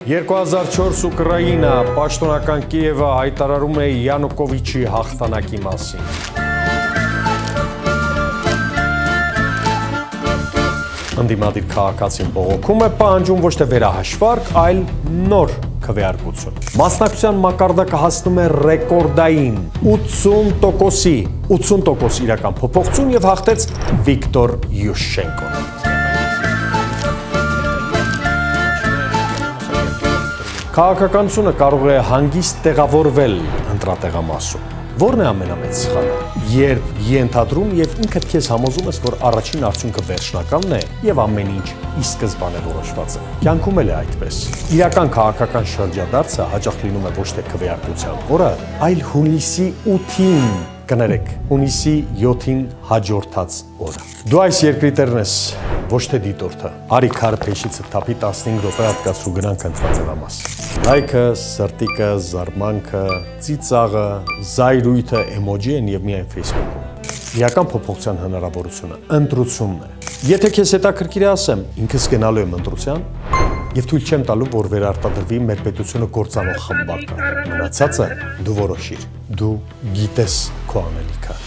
2004 Ուկրաինա, պաշտոնական Կիևը հայտարարում է Յանուկովիչի հաղթանակի մասին։ Ընդդիմադիր քաղաքացին բողոքում է, պահանջում ոչ թե վերահաշվարկ, այլ նոր քվեարկություն։ Մասնակցության մակարդակը հասնում է ռեկորդային 80% իրական փոփոխություն եւ հաղթեց Վիկտոր Յուշչենկոն։ Քաղաքականությունը կարող է հանգիստ տեղավորվել ընտրատեղամասում։ Որն է ամենամեծ սխալը։ Երբ ենթադրում եւ ինքդ քեզ համոզում ես, որ առաջին արդյունքը վերջնականն է եւ ամեն ինչ ի սկզբանե որոշված է։ Կյանքում էլ է այդպես։ Իրական քաղաքական շրջադարձը հաճախ լինում է ոչ թե քվեարկության օրը, այլ հունիսի 8-ին, կներեք, հունիսի 7-ին հաջորդած օրը։ Դու այս երկրի տերն ես, ոչ թե դիտորդը։ Արի քարը փեշիցը թափի 15 րոպե հատկացրու գնանք ընտրատեղամաս։ Լայքը, սրտիկը, զարմանքը, ծիծաղը, զայրույթը, էմոջի են եւ միայն Facebook-ում։ Իրական փոփոխության հնարավորությունը ընտրությունն է։ Եթե քեզ հետաքրքիր է ասեմ, ինքս գնալու եմ ընտրության եւ թույլ չեմ տալու, որ վերարտադրվի մեր պետությունը կործանող խմբակը։ Մնացածը դու որոշիր։ Դու գիտես քո անելիքը։